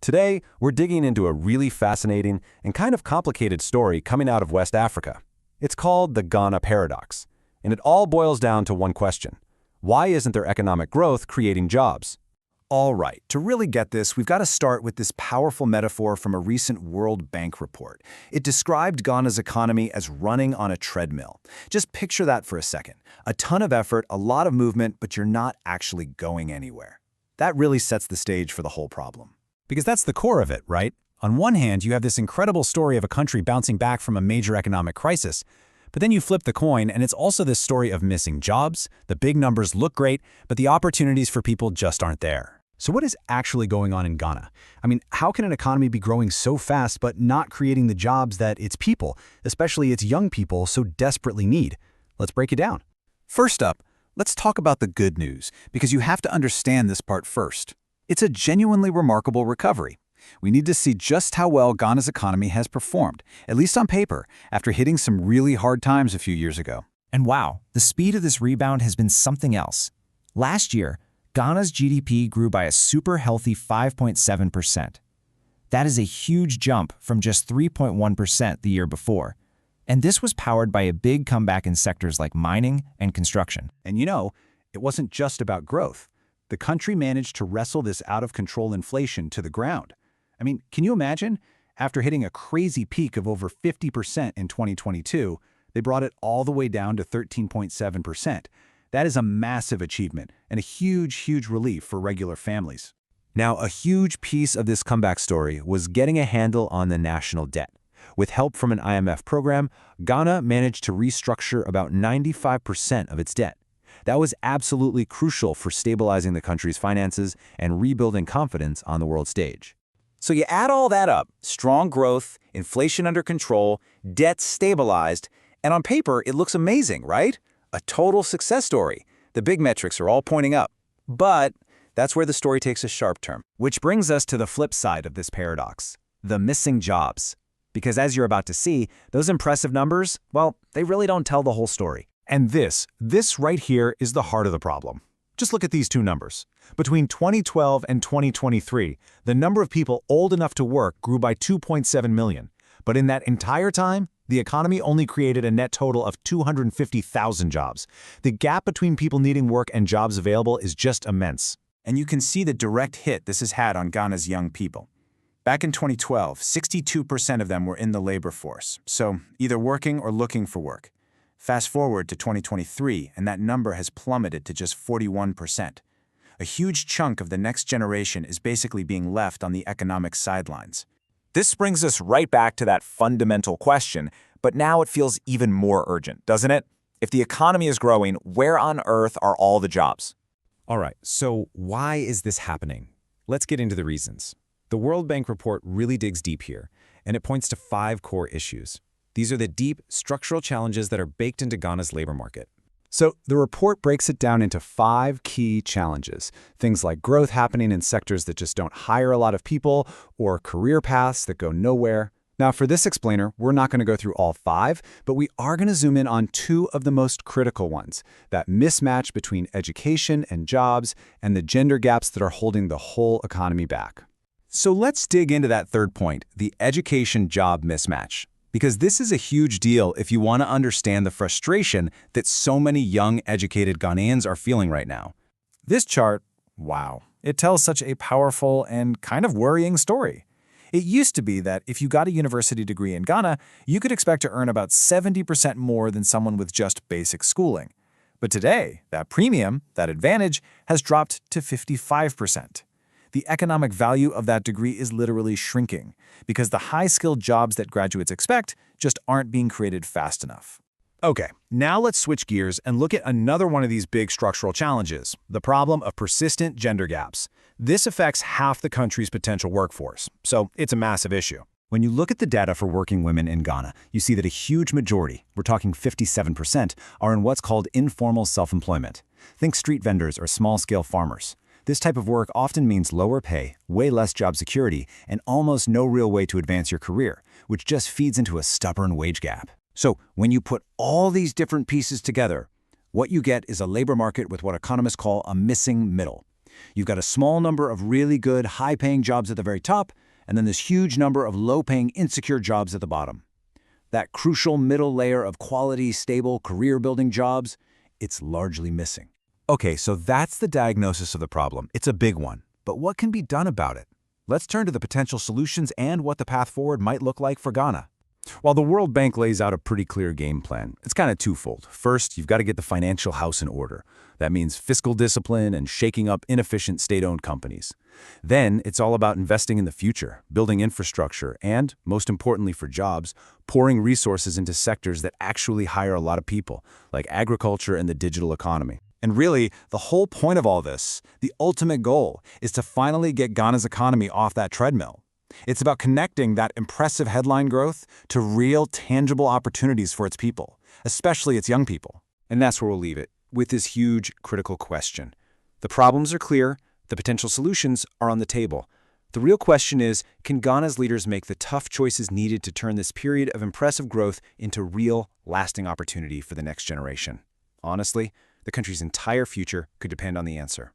Today, we're digging into a really fascinating and kind of complicated story coming out of West Africa. It's called the Ghana paradox, and it all boils down to one question. Why isn't there economic growth creating jobs? All right, to really get this, we've got to start with this powerful metaphor from a recent World Bank report. It described Ghana's economy as running on a treadmill. Just picture that for a second. A ton of effort, a lot of movement, but you're not actually going anywhere. That really sets the stage for the whole problem. Because that's the core of it, right? On one hand, you have this incredible story of a country bouncing back from a major economic crisis, but then you flip the coin and it's also this story of missing jobs. The big numbers look great, but the opportunities for people just aren't there. So what is actually going on in Ghana? I mean, how can an economy be growing so fast but not creating the jobs that its people, especially its young people, so desperately need? Let's break it down. First up, let's talk about the good news, because you have to understand this part first. It's a genuinely remarkable recovery. We need to see just how well Ghana's economy has performed, at least on paper, after hitting some really hard times a few years ago. And wow, the speed of this rebound has been something else. Last year, Ghana's GDP grew by a super healthy 5.7%. That is a huge jump from just 3.1% the year before. And this was powered by a big comeback in sectors like mining and construction. And it wasn't just about growth. The country managed to wrestle this out-of-control inflation to the ground. I mean, can you imagine? After hitting a crazy peak of over 50% in 2022, they brought it all the way down to 13.7%. That is a massive achievement and a huge relief for regular families. Now, a huge piece of this comeback story was getting a handle on the national debt. With help from an IMF program, Ghana managed to restructure about 95% of its debt. That was absolutely crucial for stabilizing the country's finances and rebuilding confidence on the world stage. So you add all that up, strong growth, inflation under control, debt stabilized, and on paper it looks amazing, right? A total success story. The big metrics are all pointing up. But that's where the story takes a sharp turn. Which brings us to the flip side of this paradox, the missing jobs. Because as you're about to see, those impressive numbers, well, they really don't tell the whole story. And this right here is the heart of the problem. Just look at these two numbers. Between 2012 and 2023, the number of people old enough to work grew by 2.7 million. But in that entire time, the economy only created a net total of 250,000 jobs. The gap between people needing work and jobs available is just immense. And you can see the direct hit this has had on Ghana's young people. Back in 2012, 62% of them were in the labor force, so either working or looking for work. Fast forward to 2023, and that number has plummeted to just 41%. A huge chunk of the next generation is basically being left on the economic sidelines. This brings us right back to that fundamental question, but now it feels even more urgent, doesn't it? If the economy is growing, where on earth are all the jobs? All right, so why is this happening? Let's get into the reasons. The World Bank report really digs deep here, and it points to 5 core issues. These are the deep, structural challenges that are baked into Ghana's labor market. So the report breaks it down into 5 key challenges. Things like growth happening in sectors that just don't hire a lot of people, or career paths that go nowhere. Now, for this explainer, we're not going to go through all 5, but we are going to zoom in on 2 of the most critical ones, that mismatch between education and jobs and the gender gaps that are holding the whole economy back. So let's dig into that third point, the education-job mismatch. Because this is a huge deal if you want to understand the frustration that so many young, educated Ghanaians are feeling right now. This chart, wow, it tells such a powerful and kind of worrying story. It used to be that if you got a university degree in Ghana, you could expect to earn about 70% more than someone with just basic schooling. But today, that premium, that advantage, has dropped to 55%. The economic value of that degree is literally shrinking because the high-skilled jobs that graduates expect just aren't being created fast enough. Okay, now let's switch gears and look at another one of these big structural challenges, the problem of persistent gender gaps. This affects half the country's potential workforce, so it's a massive issue. When you look at the data for working women in Ghana, you see that a huge majority, we're talking 57%, are in what's called informal self-employment. Think street vendors or small-scale farmers. This type of work often means lower pay, way less job security, and almost no real way to advance your career, which just feeds into a stubborn wage gap. So when you put all these different pieces together, what you get is a labor market with what economists call a missing middle. You've got a small number of really good, high-paying jobs at the very top, and then this huge number of low-paying, insecure jobs at the bottom. That crucial middle layer of quality, stable, career-building jobs, it's largely missing. Okay, so that's the diagnosis of the problem. It's a big one. But what can be done about it? Let's turn to the potential solutions and what the path forward might look like for Ghana. While the World Bank lays out a pretty clear game plan, it's kind of twofold. First, you've got to get the financial house in order. That means fiscal discipline and shaking up inefficient state-owned companies. Then, it's all about investing in the future, building infrastructure, and, most importantly for jobs, pouring resources into sectors that actually hire a lot of people, like agriculture and the digital economy. And really, the whole point of all this, the ultimate goal, is to finally get Ghana's economy off that treadmill. It's about connecting that impressive headline growth to real, tangible opportunities for its people, especially its young people. And that's where we'll leave it, with this huge, critical question. The problems are clear, the potential solutions are on the table. The real question is, can Ghana's leaders make the tough choices needed to turn this period of impressive growth into real, lasting opportunity for the next generation? Honestly, the country's entire future could depend on the answer.